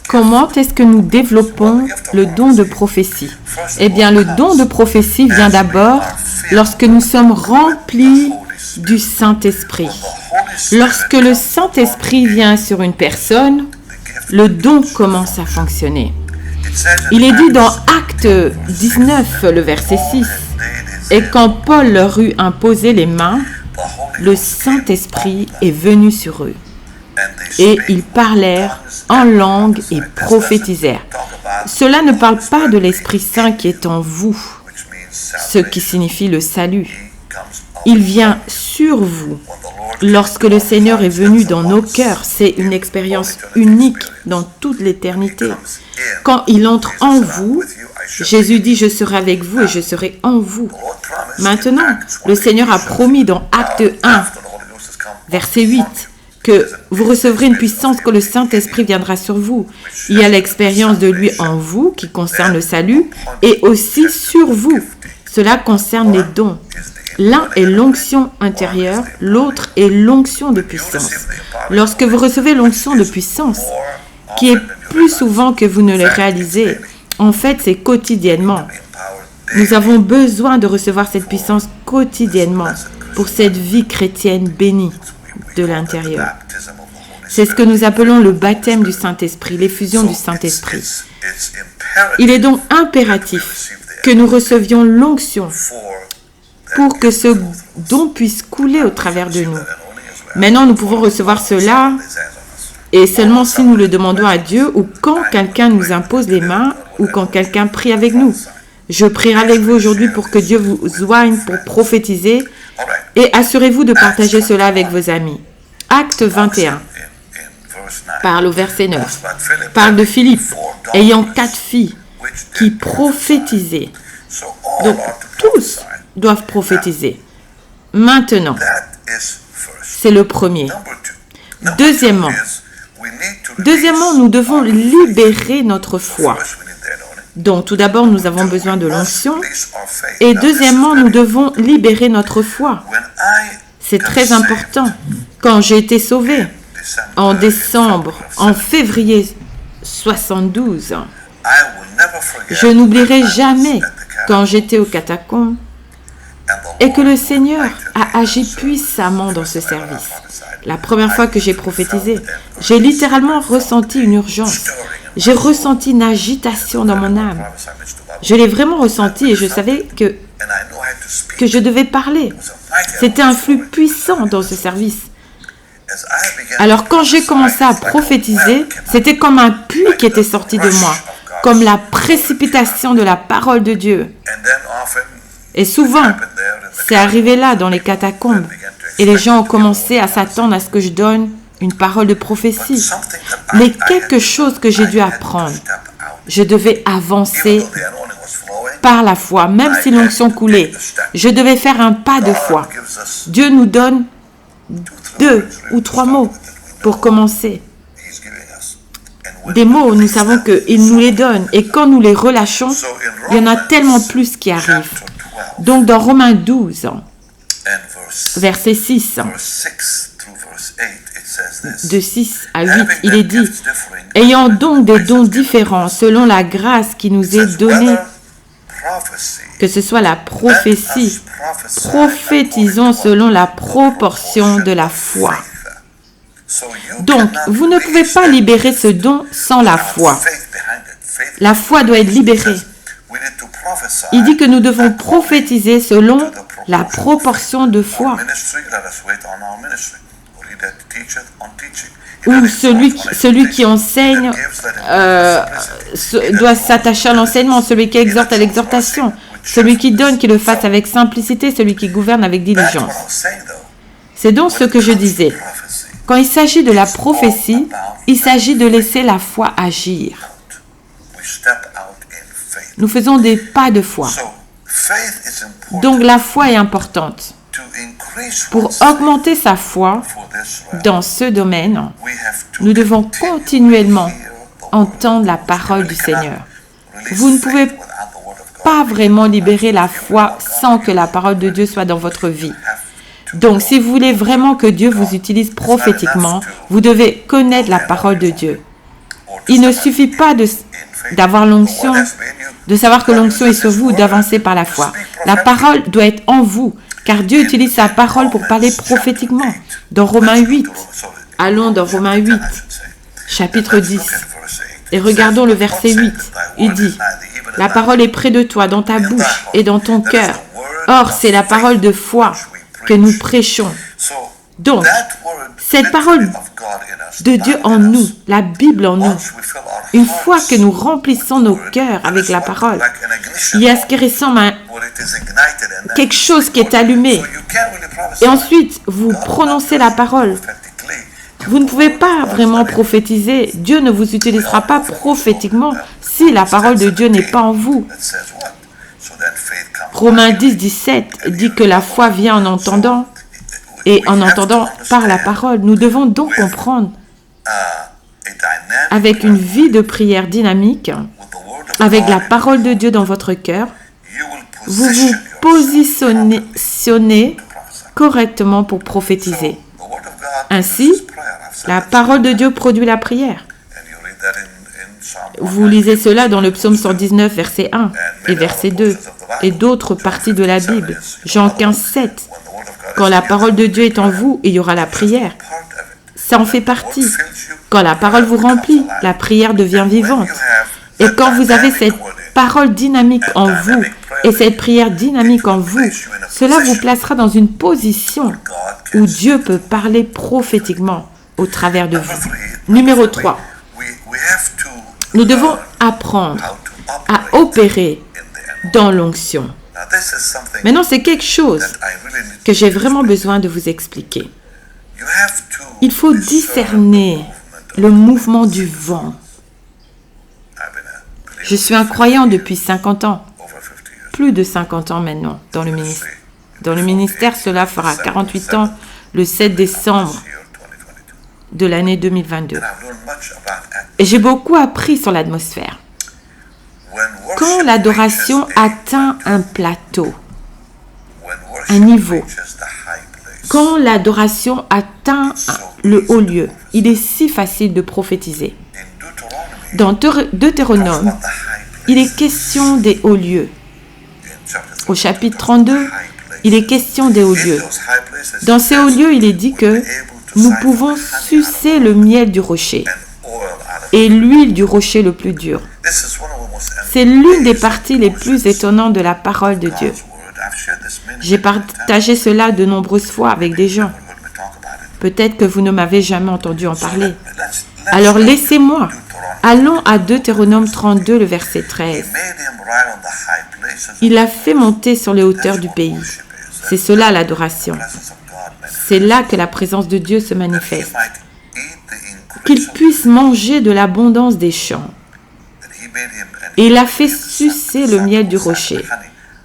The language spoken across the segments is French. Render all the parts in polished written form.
Comment est-ce que nous développons le don de prophétie? Eh bien, le don de prophétie vient d'abord lorsque nous sommes remplis du Saint-Esprit. Lorsque le Saint-Esprit vient sur une personne, le don commence à fonctionner. Il est dit dans Actes 19, le verset 6, « Et quand Paul leur eut imposé les mains, le Saint-Esprit est venu sur eux. Et ils parlèrent en langue et prophétisèrent. » Cela ne parle pas de l'Esprit Saint qui est en vous, ce qui signifie le salut. Il vient sur vous. Lorsque le Seigneur est venu dans nos cœurs, c'est une expérience unique dans toute l'éternité. Quand il entre en vous, Jésus dit « Je serai avec vous et je serai en vous ». Maintenant, le Seigneur a promis dans Acte 1, verset 8, que vous recevrez une puissance que le Saint-Esprit viendra sur vous. Il y a l'expérience de lui en vous qui concerne le salut et aussi sur vous. Cela concerne les dons. L'un est l'onction intérieure, l'autre est l'onction de puissance. Lorsque vous recevez l'onction de puissance, qui est plus souvent que vous ne le réalisez, en fait, c'est quotidiennement. Nous avons besoin de recevoir cette puissance quotidiennement pour cette vie chrétienne bénie de l'intérieur. C'est ce que nous appelons le baptême du Saint-Esprit, l'effusion du Saint-Esprit. Il est donc impératif que nous recevions l'onction pour que ce don puisse couler au travers de nous. Maintenant, nous pouvons recevoir cela et seulement si nous le demandons à Dieu ou quand quelqu'un nous impose les mains ou quand quelqu'un prie avec nous. Je prierai avec vous aujourd'hui pour que Dieu vous oigne pour prophétiser et assurez-vous de partager cela avec vos amis. Acte 21 parle au verset 9, parle de Philippe ayant 4 filles qui prophétisaient. Donc tous doivent prophétiser. Maintenant, c'est le premier. Deuxièmement, nous devons libérer notre foi. Donc, tout d'abord, nous avons besoin de l'onction. Et deuxièmement, nous devons libérer notre foi. C'est très important. Quand j'ai été sauvé, en février 72, je n'oublierai jamais quand j'étais aux catacombes et que le Seigneur a agi puissamment dans ce service. La première fois que j'ai prophétisé, j'ai littéralement ressenti une urgence. J'ai ressenti une agitation dans mon âme. Je l'ai vraiment ressenti et je savais que je devais parler. C'était un flux puissant dans ce service. Alors quand j'ai commencé à prophétiser, c'était comme un puits qui était sorti de moi, comme la précipitation de la parole de Dieu. Et souvent, c'est arrivé là, dans les catacombes, et les gens ont commencé à s'attendre à ce que je donne une parole de prophétie. Mais quelque chose que j'ai dû apprendre, je devais avancer par la foi, même si l'onction coulait. Je devais faire un pas de foi. Dieu nous donne 2 ou 3 mots pour commencer. Des mots, nous savons qu'il nous les donne. Et quand nous les relâchons, il y en a tellement plus qui arrivent. Donc dans Romains 12, verset 6, de 6 à 8, il est dit « Ayant donc des dons différents selon la grâce qui nous est donnée, que ce soit la prophétie, prophétisons selon la proportion de la foi. » Donc, vous ne pouvez pas libérer ce don sans la foi. La foi doit être libérée. Il dit que nous devons prophétiser selon la proportion de foi. Ou celui qui enseigne doit s'attacher à l'enseignement, celui qui exhorte à l'exhortation, celui qui donne, qu'il le fasse avec simplicité, celui qui gouverne avec diligence. C'est donc ce que je disais. Quand il s'agit de la prophétie, il s'agit de laisser la foi agir. Nous faisons des pas de foi. Donc la foi est importante. Pour augmenter sa foi dans ce domaine, nous devons continuellement entendre la parole du Seigneur. Vous ne pouvez pas vraiment libérer la foi sans que la parole de Dieu soit dans votre vie. Donc, si vous voulez vraiment que Dieu vous utilise prophétiquement, vous devez connaître la parole de Dieu. Il ne suffit pas d'avoir l'onction, de savoir que l'onction est sur vous, d'avancer par la foi. La parole doit être en vous, car Dieu utilise sa parole pour parler prophétiquement. Dans Romains 8, allons dans Romains 8, chapitre 10, et regardons le verset 8. Il dit, « La parole est près de toi, dans ta bouche et dans ton cœur. Or, c'est la parole de foi que nous prêchons. » Donc, cette parole de Dieu en nous, la Bible en nous, une fois que nous remplissons nos cœurs avec la parole, il y a ce qui ressemble à quelque chose qui est allumé. Et ensuite, vous prononcez la parole. Vous ne pouvez pas vraiment prophétiser. Dieu ne vous utilisera pas prophétiquement si la parole de Dieu n'est pas en vous. Romains 10, 17 dit que la foi vient en entendant et en entendant par la parole. Nous devons donc comprendre, avec une vie de prière dynamique, avec la parole de Dieu dans votre cœur, vous vous positionnez correctement pour prophétiser. Ainsi, la parole de Dieu produit la prière. Vous lisez cela dans le psaume 119, verset 1 et verset 2, et d'autres parties de la Bible. Jean 15, 7. Quand la parole de Dieu est en vous, il y aura la prière. Ça en fait partie. Quand la parole vous remplit, la prière devient vivante. Et quand vous avez cette parole dynamique en vous et cette prière dynamique en vous, cela vous placera dans une position où Dieu peut parler prophétiquement au travers de vous. Numéro 3. Nous devons apprendre à opérer dans l'onction. Maintenant, c'est quelque chose que j'ai vraiment besoin de vous expliquer. Il faut discerner le mouvement du vent. Je suis un croyant depuis 50 ans, plus de 50 ans maintenant dans le ministère. Dans le ministère, cela fera 48 ans le 7 décembre de l'année 2022. Et j'ai beaucoup appris sur l'atmosphère. Quand l'adoration atteint un plateau, un niveau, quand l'adoration atteint le haut lieu, il est si facile de prophétiser. Dans Deutéronome, il est question des hauts lieux. Au chapitre 32, il est question des hauts lieux. Dans ces hauts lieux, il est dit que nous pouvons sucer le miel du rocher et l'huile du rocher le plus dur. C'est l'une des parties les plus étonnantes de la parole de Dieu. J'ai partagé cela de nombreuses fois avec des gens. Peut-être que vous ne m'avez jamais entendu en parler. Alors laissez-moi. Allons à Deutéronome 32, le verset 13. Il a fait monter sur les hauteurs du pays. C'est cela l'adoration. C'est là que la présence de Dieu se manifeste. Qu'il puisse manger de l'abondance des champs. Et il a fait sucer le miel du rocher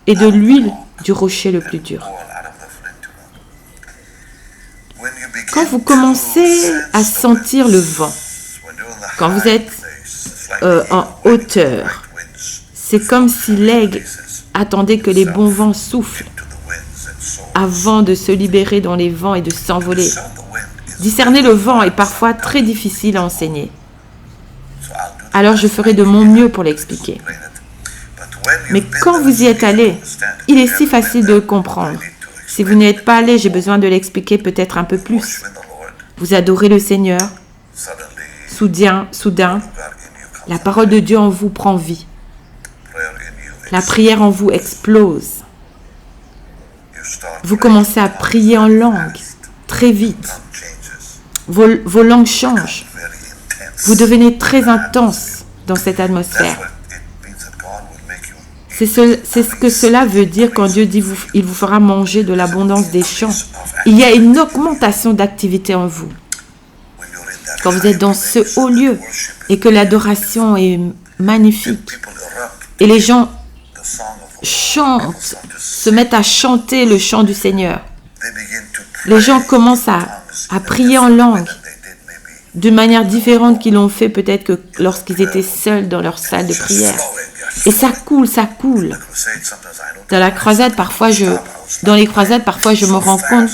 et de l'huile du rocher le plus dur. Quand vous commencez à sentir le vent, quand vous êtes en hauteur, c'est comme si l'aigle attendait que les bons vents soufflent avant de se libérer dans les vents et de s'envoler. Discerner le vent est parfois très difficile à enseigner. Alors je ferai de mon mieux pour l'expliquer. Mais quand vous y êtes allé, il est si facile de le comprendre. Si vous n'y êtes pas allé, j'ai besoin de l'expliquer peut-être un peu plus. Vous adorez le Seigneur. Soudain, la parole de Dieu en vous prend vie. La prière en vous explose. Vous commencez à prier en langue très vite. Vos langues changent. Vous devenez très intense dans cette atmosphère. C'est ce que cela veut dire quand Dieu dit il vous fera manger de l'abondance des champs. Il y a une augmentation d'activité en vous. Quand vous êtes dans ce haut lieu et que l'adoration est magnifique et les gens chantent, se mettent à chanter le chant du Seigneur. Les gens commencent à prier en langue d'une manière différente qu'ils l'ont fait peut-être que lorsqu'ils étaient seuls dans leur salle de prière. Et ça coule. Dans les croisades, parfois, je me rends compte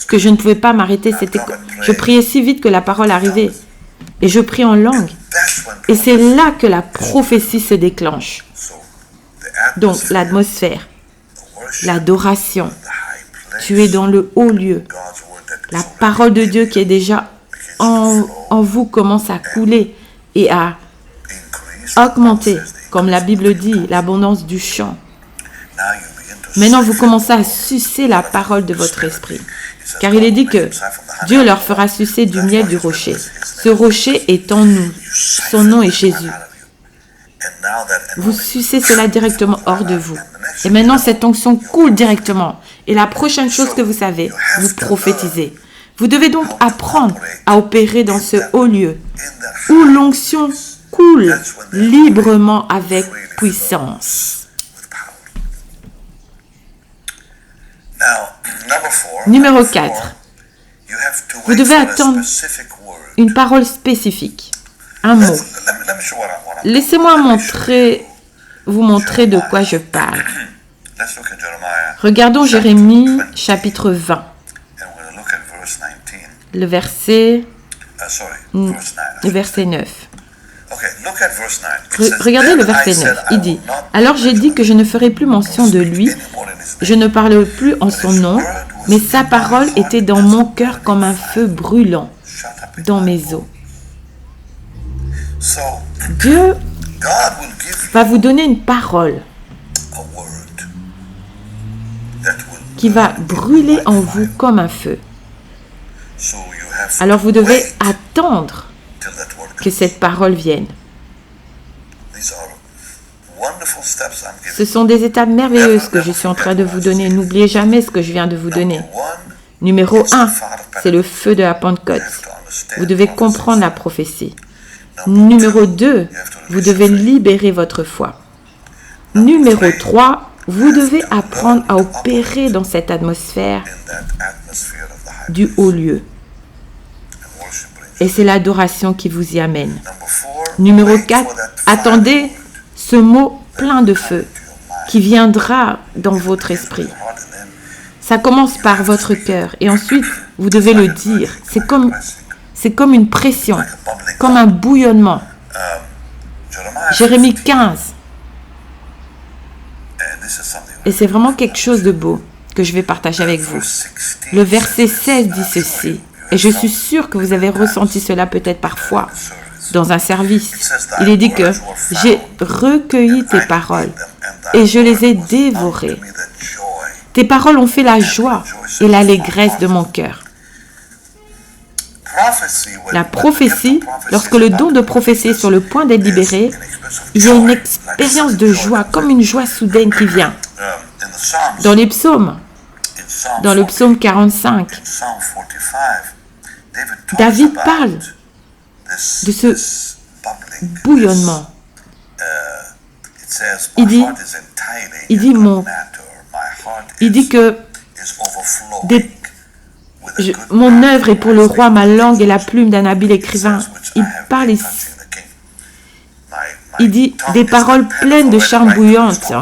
que je ne pouvais pas m'arrêter. Je priais si vite que la parole arrivait. Et je prie en langue. Et c'est là que la prophétie se déclenche. Donc, l'atmosphère, l'adoration, tu es dans le haut lieu. La parole de Dieu qui est déjà en vous commence à couler et à augmenter, comme la Bible dit, l'abondance du champ. Maintenant, vous commencez à sucer la parole de votre esprit. Car il est dit que Dieu leur fera sucer du miel du rocher. Ce rocher est en nous. Son nom est Jésus. Vous sucez cela directement hors de vous. Et maintenant, cette onction coule directement. Et la prochaine chose que vous savez, vous prophétisez. Vous devez donc apprendre à opérer dans ce haut lieu où l'onction coule librement avec puissance. Numéro 4. Vous devez attendre une parole spécifique, un mot. Laissez-moi vous montrer de quoi je parle. Regardons Jérémie chapitre 20, le verset 9. Regardez le verset 9. Il dit, « Alors j'ai dit que je ne ferai plus mention de lui, je ne parlerai plus en son nom, mais sa parole était dans mon cœur comme un feu brûlant dans mes os. » Dieu va vous donner une parole qui va brûler en vous comme un feu. Alors vous devez attendre que cette parole vienne. Ce sont des étapes merveilleuses que je suis en train de vous donner. N'oubliez jamais ce que je viens de vous donner. Numéro 1, c'est le feu de la Pentecôte. Vous devez comprendre la prophétie. Numéro 2, vous devez libérer votre foi. Numéro 3, vous devez apprendre à opérer dans cette atmosphère du haut lieu. Et c'est l'adoration qui vous y amène. Numéro 4, attendez ce mot plein de feu qui viendra dans votre esprit. Ça commence par votre cœur et ensuite vous devez le dire. C'est comme une pression, comme un bouillonnement. Jérémie 15. Et c'est vraiment quelque chose de beau que je vais partager avec vous. Le verset 16 dit ceci. Et je suis sûre que vous avez ressenti cela peut-être parfois dans un service. Il est dit que j'ai recueilli tes paroles et je les ai dévorées. Tes paroles ont fait la joie et l'allégresse de mon cœur. La prophétie, lorsque le don de prophétie est sur le point d'être libéré, il y a une expérience de joie, comme une joie soudaine qui vient. Dans les psaumes, dans le psaume 45, David parle de ce bouillonnement. Il dit que mon œuvre est pour le roi, ma langue est la plume d'un habile écrivain. Il parle ici. Il dit des paroles pleines de charme bouillante.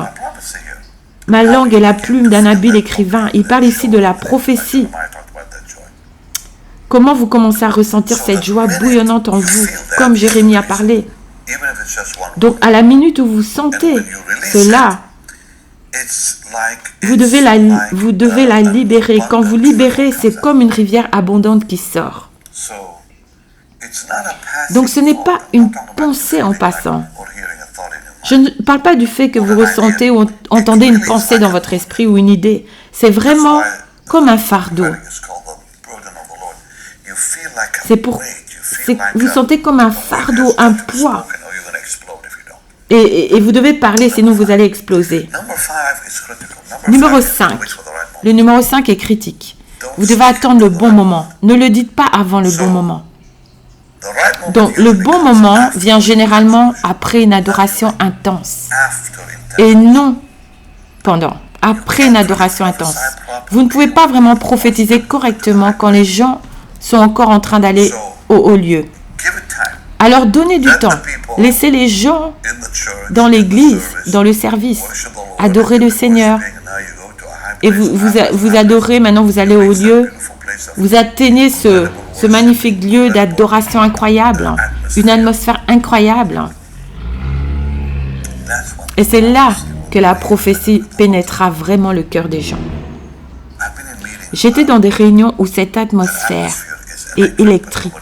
Ma langue est la plume d'un habile écrivain. Il parle ici de la prophétie. Comment vous commencez à ressentir cette joie bouillonnante en vous, comme Jérémie a parlé. Donc, à la minute où vous sentez cela, vous devez la libérer. Quand vous libérez, c'est comme une rivière abondante qui sort. Donc, ce n'est pas une pensée en passant. Je ne parle pas du fait que vous ressentez ou entendez une pensée dans votre esprit ou une idée. C'est vraiment comme un fardeau. Vous sentez comme un fardeau, un poids. Et vous devez parler, sinon vous allez exploser. Numéro 5. Le numéro 5 est critique. Vous devez attendre le bon moment. Ne le dites pas avant le bon moment. Donc, le bon moment vient généralement après une adoration intense. Et non pendant. Après une adoration intense. Vous ne pouvez pas vraiment prophétiser correctement quand les gens sont encore en train d'aller au haut lieu. Alors donnez du temps. Laissez les gens dans l'église, dans le service, adorer le Seigneur. Et vous adorez, maintenant vous allez au lieu. Vous atteignez ce magnifique lieu d'adoration incroyable. une atmosphère incroyable. Et c'est là que la prophétie pénétra vraiment le cœur des gens. J'étais dans des réunions où cette atmosphère est électrique,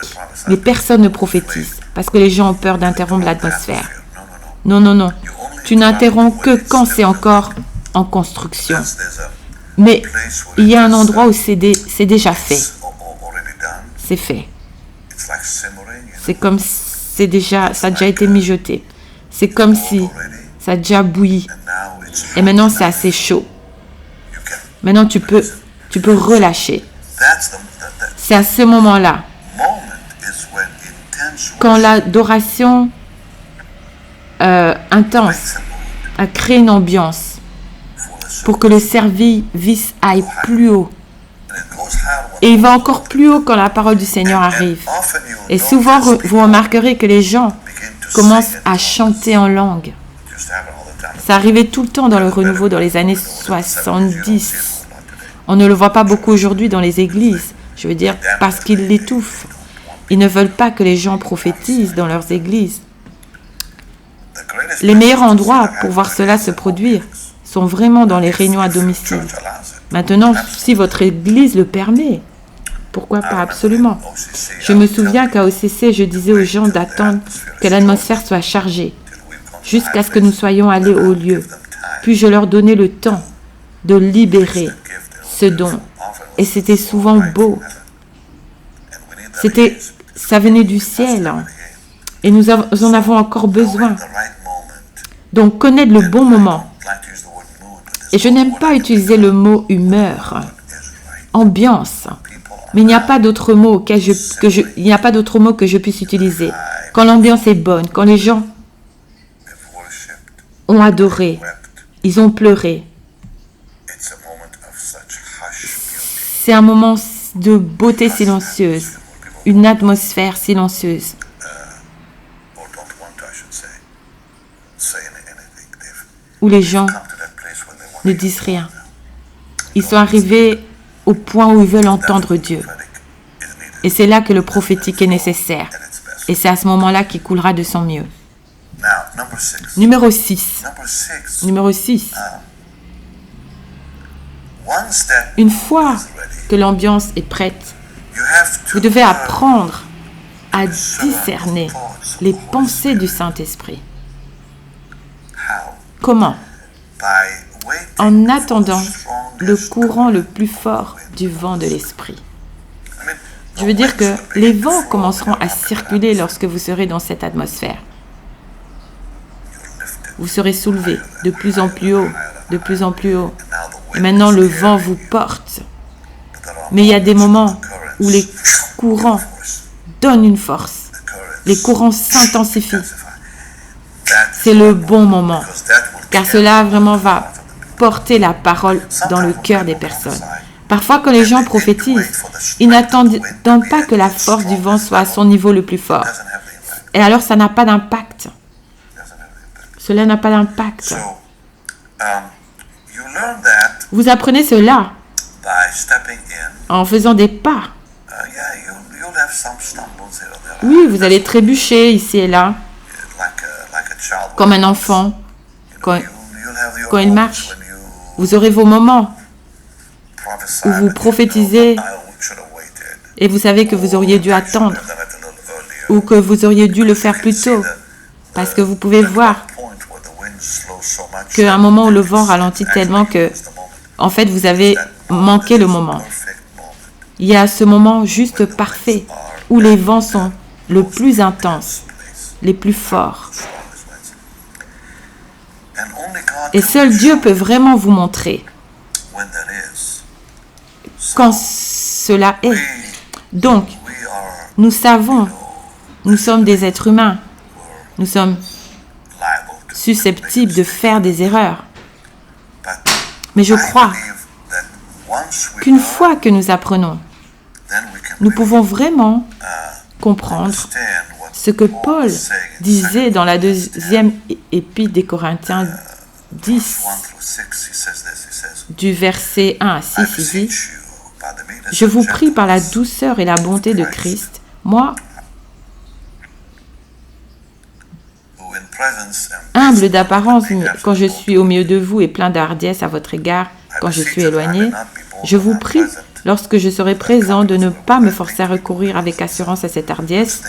mais personne ne prophétise parce que les gens ont peur d'interrompre l'atmosphère. Non, non, non. Tu n'interromps que quand c'est encore en construction. Mais il y a un endroit où c'est déjà fait. C'est fait. C'est comme ça a déjà été mijoté. C'est comme si ça a déjà bouilli. Et maintenant, c'est assez chaud. Maintenant, tu peux relâcher. C'est à ce moment-là, quand l'adoration intense a créé une ambiance pour que le service aille plus haut. Et il va encore plus haut quand la parole du Seigneur arrive. Et souvent, vous remarquerez que les gens commencent à chanter en langue. Ça arrivait tout le temps dans le renouveau dans les années 70. On ne le voit pas beaucoup aujourd'hui dans les églises. Je veux dire, parce qu'ils l'étouffent. Ils ne veulent pas que les gens prophétisent dans leurs églises. Les meilleurs endroits pour voir cela se produire sont vraiment dans les réunions à domicile. Maintenant, si votre église le permet, pourquoi pas absolument. Je me souviens qu'à OCC, je disais aux gens d'attendre que l'atmosphère soit chargée, jusqu'à ce que nous soyons allés au lieu. Puis je leur donnais le temps de libérer ce don. Et c'était souvent beau. Ça venait du ciel. Et nous en avons encore besoin. Donc, connaître le bon moment. Et je n'aime pas utiliser le mot humeur, ambiance. Mais il n'y a pas d'autre mot que je puisse utiliser. Quand l'ambiance est bonne, quand les gens ont adoré, ils ont pleuré. C'est un moment de beauté silencieuse, une atmosphère silencieuse. Où les gens ne disent rien. Ils sont arrivés au point où ils veulent entendre Dieu. Et c'est là que le prophétique est nécessaire. Et c'est à ce moment-là qu'il coulera de son mieux. Numéro 6. Numéro 6. Une fois que l'ambiance est prête, vous devez apprendre à discerner les pensées du Saint-Esprit. Comment? En attendant le courant le plus fort du vent de l'Esprit. Je veux dire que les vents commenceront à circuler lorsque vous serez dans cette atmosphère. Vous serez soulevé de plus en plus haut, de plus en plus haut. Et maintenant, le vent vous porte. Mais il y a des moments où les courants donnent une force. Les courants s'intensifient. C'est le bon moment, car cela vraiment va porter la parole dans le cœur des personnes. Parfois, quand les gens prophétisent, ils n'attendent pas que la force du vent soit à son niveau le plus fort. Et alors, ça n'a pas d'impact. Cela n'a pas d'impact. Vous apprenez cela en faisant des pas. Oui, vous allez trébucher ici et là, comme un enfant, quand il marche. Vous aurez vos moments où vous prophétisez et vous savez que vous auriez dû attendre ou que vous auriez dû le faire plus tôt, parce que vous pouvez voir qu'à un moment où le vent ralentit tellement que, en fait, vous avez manqué le moment. Il y a ce moment juste parfait où les vents sont le plus intenses, les plus forts. Et seul Dieu peut vraiment vous montrer quand cela est. Donc, nous savons, nous sommes des êtres humains. Nous sommes susceptibles de faire des erreurs. Mais je crois qu'une fois que nous apprenons, nous pouvons vraiment comprendre ce que Paul disait dans la deuxième épître des Corinthiens 10, du verset 1 à 6, il dit « Je vous prie par la douceur et la bonté de Christ, moi, humble d'apparence quand je suis au milieu de vous et plein d'hardiesse à votre égard quand je suis éloigné, je vous prie, lorsque je serai présent, de ne pas me forcer à recourir avec assurance à cette hardiesse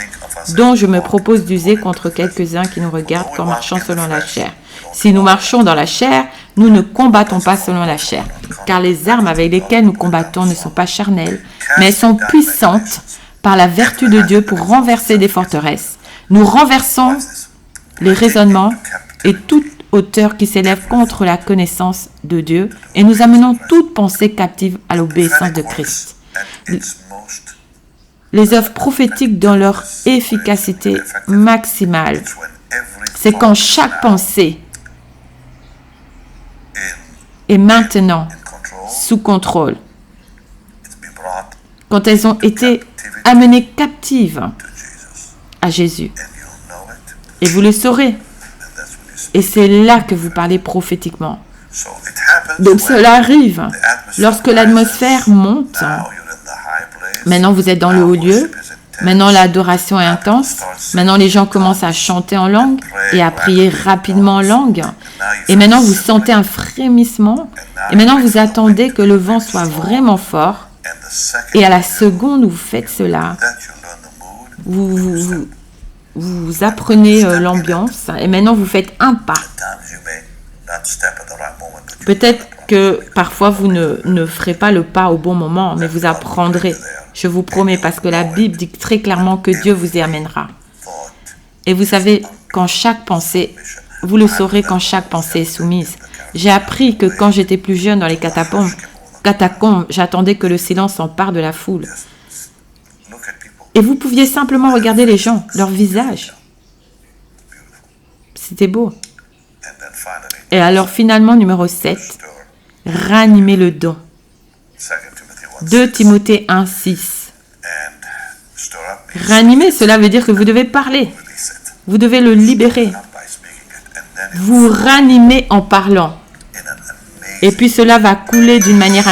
dont je me propose d'user contre quelques-uns qui nous regardent qu'en marchant selon la chair. Si nous marchons dans la chair, nous ne combattons pas selon la chair, car les armes avec lesquelles nous combattons ne sont pas charnelles, mais elles sont puissantes par la vertu de Dieu pour renverser des forteresses. Nous renversons les raisonnements et toute hauteur qui s'élève contre la connaissance de Dieu et nous amenons toute pensée captive à l'obéissance de Christ. Les œuvres prophétiques dans leur efficacité maximale, c'est quand chaque pensée est maintenant sous contrôle, quand elles ont été amenées captives à Jésus. Et vous le saurez. Et c'est là que vous parlez prophétiquement. Donc cela arrive lorsque l'atmosphère monte. Maintenant vous êtes dans le haut lieu. Maintenant l'adoration est intense. Maintenant les gens commencent à chanter en langue et à prier rapidement en langue. Et maintenant vous sentez un frémissement. Et maintenant vous attendez que le vent soit vraiment fort. Et à la seconde où vous faites cela, vous apprenez l'ambiance et maintenant vous faites un pas. Peut-être que parfois vous ne ferez pas le pas au bon moment, mais vous apprendrez. Je vous promets, parce que la Bible dit très clairement que Dieu vous y amènera. Et vous savez, quand chaque pensée, vous le saurez quand chaque pensée est soumise. J'ai appris que quand j'étais plus jeune dans les catacombes, j'attendais que le silence s'empare de la foule. Et vous pouviez simplement regarder les gens, leur visage. C'était beau. Et alors finalement, numéro 7, ranimer le don. 2 Timothée 1, 6. Ranimer, cela veut dire que vous devez parler. Vous devez le libérer. Vous ranimez en parlant. Et puis cela va couler d'une manière